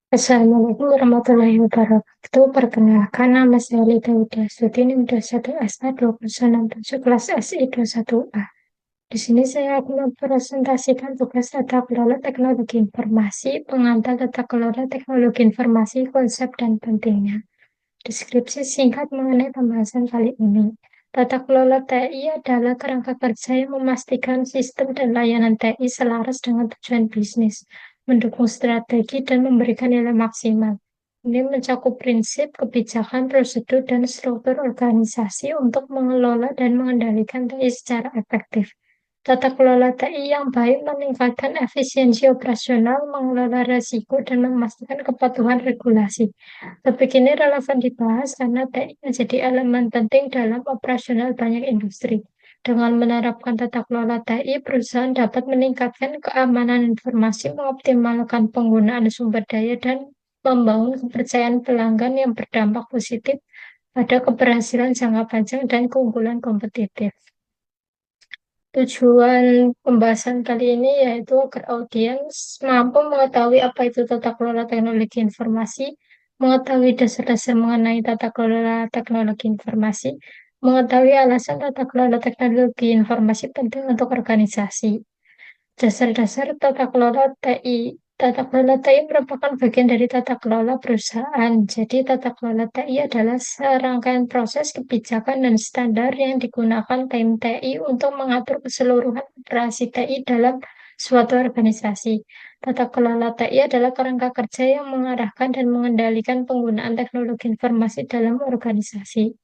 Assalamualaikum warahmatullahi wabarakatuh. Perkenalkan, nama saya Lida Widyastudi, NIM 21SA 2067 kelas SI 21A. Di sini saya akan mempresentasikan tugas tata kelola teknologi informasi, pengantar tata kelola teknologi informasi, konsep dan pentingnya. Deskripsi singkat mengenai pembahasan kali ini. Tata kelola TI adalah kerangka kerja yang memastikan sistem dan layanan TI selaras dengan tujuan bisnis, mendukung strategi, dan memberikan nilai maksimal. Ini mencakup prinsip, kebijakan, prosedur, dan struktur organisasi untuk mengelola dan mengendalikan TI secara efektif. Tata kelola TI yang baik meningkatkan efisiensi operasional, mengelola risiko, dan memastikan kepatuhan regulasi. Topik ini relevan dibahas karena TI menjadi elemen penting dalam operasional banyak industri. Dengan menerapkan tata kelola TI, perusahaan dapat meningkatkan keamanan informasi, mengoptimalkan penggunaan sumber daya, dan membangun kepercayaan pelanggan yang berdampak positif pada keberhasilan jangka panjang dan keunggulan kompetitif. Tujuan pembahasan kali ini yaitu agar audiens mampu mengetahui apa itu tata kelola teknologi informasi, mengetahui dasar-dasar mengenai tata kelola teknologi informasi, mengetahui alasan tata kelola teknologi informasi penting untuk organisasi. Dasar-dasar tata kelola TI. Tata kelola TI merupakan bagian dari tata kelola perusahaan. Jadi, tata kelola TI adalah serangkaian proses, kebijakan, dan standar yang digunakan tim TI untuk mengatur keseluruhan operasi TI dalam suatu organisasi. Tata kelola TI adalah kerangka kerja yang mengarahkan dan mengendalikan penggunaan teknologi informasi dalam organisasi.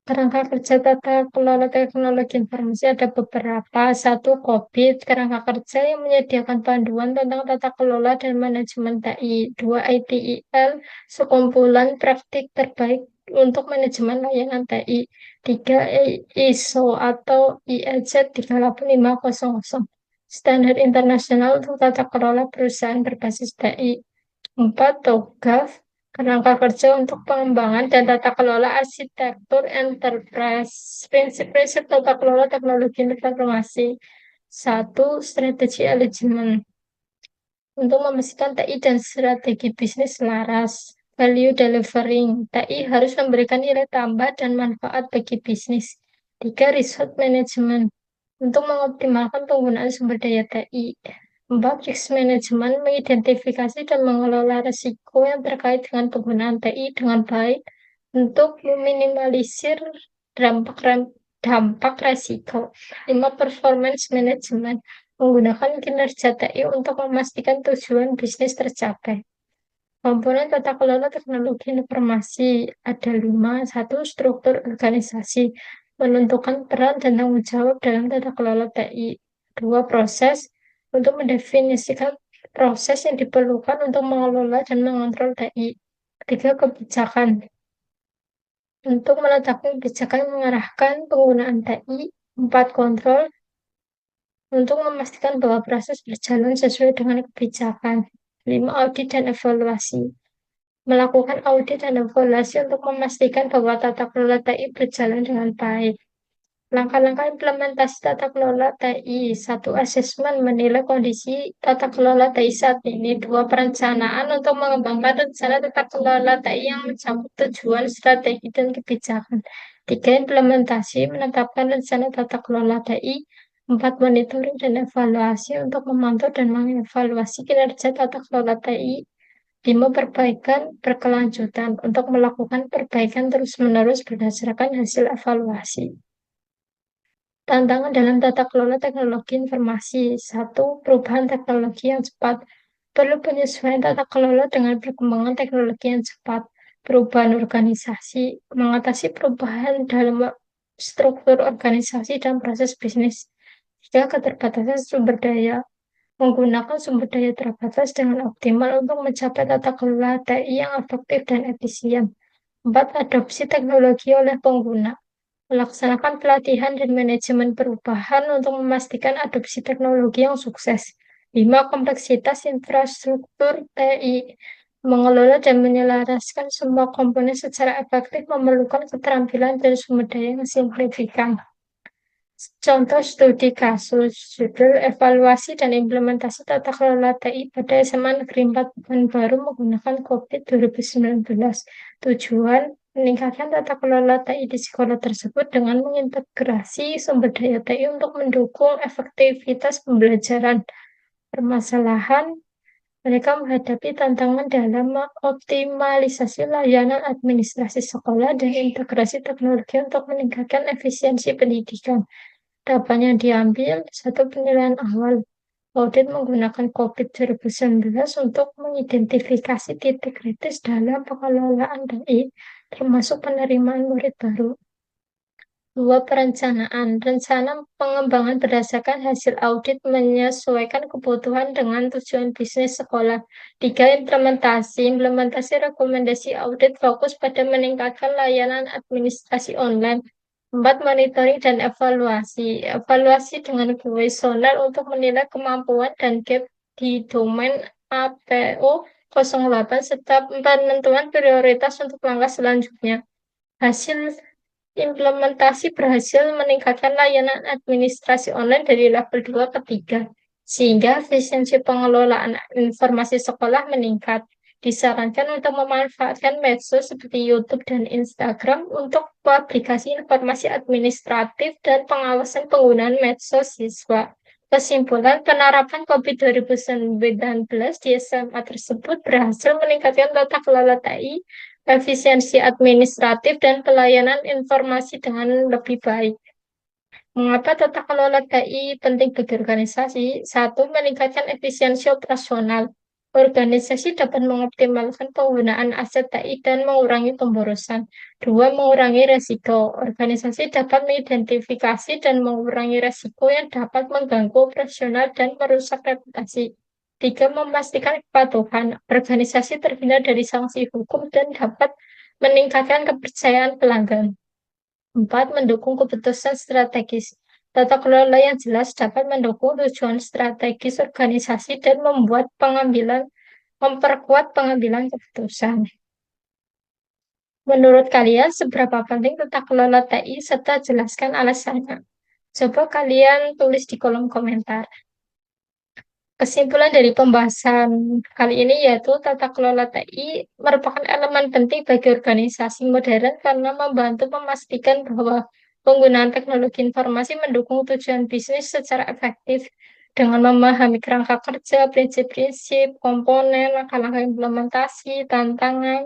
Kerangka kerja tata kelola teknologi informasi ada beberapa. Satu, COVID, kerangka kerja yang menyediakan panduan tentang tata kelola dan manajemen TI. Dua, ITIL, sekumpulan praktik terbaik untuk manajemen layanan TI. Tiga, ISO atau IEC 38500, standar internasional untuk tata kelola perusahaan berbasis TI. Empat, TOGAF, kerangka kerja untuk pengembangan dan tata kelola arsitektur enterprise. Prinsip-prinsip tata kelola teknologi informasi. Satu, strategi alignment. Untuk memastikan TI dan strategi bisnis selaras. Value delivering. TI harus memberikan nilai tambah dan manfaat bagi bisnis. Tiga, resource management. Untuk mengoptimalkan penggunaan sumber daya TI. 4. Risk management, mengidentifikasi dan mengelola risiko yang terkait dengan penggunaan TI dengan baik untuk meminimalisir dampak risiko. 5. Performance management, menggunakan kinerja TI untuk memastikan tujuan bisnis tercapai. Komponen tata kelola teknologi informasi ada 5. 1. Struktur organisasi, menentukan peran dan tanggung jawab dalam tata kelola TI. 2. Proses, untuk mendefinisikan proses yang diperlukan untuk mengelola dan mengontrol TI. 3. Kebijakan, untuk menetapkan kebijakan yang mengarahkan penggunaan TI. 4. Kontrol, untuk memastikan bahwa proses berjalan sesuai dengan kebijakan. 5. Audit dan evaluasi, melakukan audit dan evaluasi untuk memastikan bahwa tata kelola TI berjalan dengan baik. Langkah-langkah implementasi tata kelola TI. 1. Asesmen, menilai kondisi tata kelola TI saat ini. 2. Perencanaan, untuk mengembangkan rencana tata kelola TI yang mencakup tujuan, strategi, dan kebijakan. 3. Implementasi, menetapkan rencana tata kelola TI. 4. Monitoring dan evaluasi, untuk memantau dan mengevaluasi kinerja tata kelola TI. 5. Perbaikan berkelanjutan, untuk melakukan perbaikan terus-menerus berdasarkan hasil evaluasi. Tantangan dalam tata kelola teknologi informasi. 1. Perubahan teknologi yang cepat. Perlu penyesuaian tata kelola dengan perkembangan teknologi yang cepat. Perubahan organisasi, mengatasi perubahan dalam struktur organisasi dan proses bisnis. 3. Keterbatasan sumber daya, menggunakan sumber daya terbatas dengan optimal untuk mencapai tata kelola TI yang efektif dan efisien. 4. Adopsi teknologi oleh pengguna, melaksanakan pelatihan dan manajemen perubahan untuk memastikan adopsi teknologi yang sukses. 5. Kompleksitas infrastruktur TI, mengelola dan menyelaraskan semua komponen secara efektif memerlukan keterampilan dan sumber daya yang signifikan. Contoh studi kasus, judul evaluasi dan implementasi tata kelola TI pada SMA Negeri 4 Pekanbaru menggunakan COVID 2019. Tujuan meningkatkan tata kelola TI di sekolah tersebut dengan mengintegrasi sumber daya TI untuk mendukung efektivitas pembelajaran. Permasalahan mereka menghadapi tantangan dalam mengoptimalisasi layanan administrasi sekolah dan integrasi teknologi untuk meningkatkan efisiensi pendidikan. Tahapan yang diambil, satu penilaian awal. Audit menggunakan COVID 2019 untuk mengidentifikasi titik kritis dalam pengelolaan TI, termasuk penerimaan murid baru. Dua, perencanaan. Rencana pengembangan berdasarkan hasil audit menyesuaikan kebutuhan dengan tujuan bisnis sekolah. Tiga, implementasi. Implementasi rekomendasi audit fokus pada meningkatkan layanan administrasi online. Empat, monitoring dan evaluasi. Evaluasi dengan kuesioner untuk menilai kemampuan dan gap di domain APO 08 serta penentuan prioritas untuk langkah selanjutnya. Hasil implementasi berhasil meningkatkan layanan administrasi online dari level 2 ke 3, sehingga efisiensi pengelolaan informasi sekolah meningkat. Disarankan untuk memanfaatkan medsos seperti YouTube dan Instagram untuk publikasi informasi administratif dan pengawasan penggunaan medsos siswa. Kesimpulan, penerapan COVID 2019 di SMA tersebut berhasil meningkatkan tata kelola TI, efisiensi administratif, dan pelayanan informasi dengan lebih baik. Mengapa tata kelola TI penting bagi organisasi? Satu, meningkatkan efisiensi operasional. Organisasi dapat mengoptimalkan penggunaan aset TI dan mengurangi pemborosan. Dua, mengurangi resiko. Organisasi dapat mengidentifikasi dan mengurangi resiko yang dapat mengganggu operasional dan merusak reputasi. Tiga, memastikan kepatuhan. Organisasi terhindar dari sanksi hukum dan dapat meningkatkan kepercayaan pelanggan. Empat, mendukung keputusan strategis. Tata kelola yang jelas dapat mendukung tujuan strategis organisasi dan memperkuat pengambilan keputusan. Menurut kalian, seberapa penting tata kelola TI serta jelaskan alasannya? Coba kalian tulis di kolom komentar. Kesimpulan dari pembahasan kali ini yaitu tata kelola TI merupakan elemen penting bagi organisasi modern karena membantu memastikan bahwa penggunaan teknologi informasi mendukung tujuan bisnis secara efektif. Dengan memahami kerangka kerja, prinsip-prinsip, komponen, langkah-langkah implementasi, tantangan,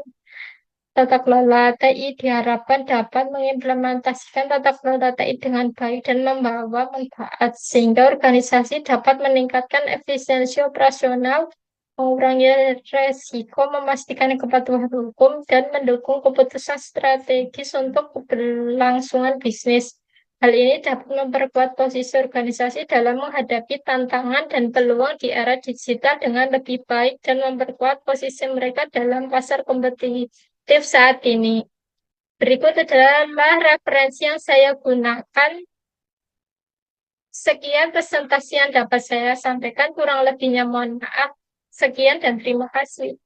tata kelola TI diharapkan dapat mengimplementasikan tata kelola TI dengan baik dan membawa manfaat, sehingga organisasi dapat meningkatkan efisiensi operasional, mengurangi resiko, memastikan kepatuhan hukum, dan mendukung keputusan strategis untuk keberlangsungan bisnis. Hal ini dapat memperkuat posisi organisasi dalam menghadapi tantangan dan peluang di era digital dengan lebih baik dan memperkuat posisi mereka dalam pasar kompetitif saat ini. Berikut adalah referensi yang saya gunakan. Sekian presentasi yang dapat saya sampaikan, kurang lebihnya mohon maaf. Sekian dan terima kasih.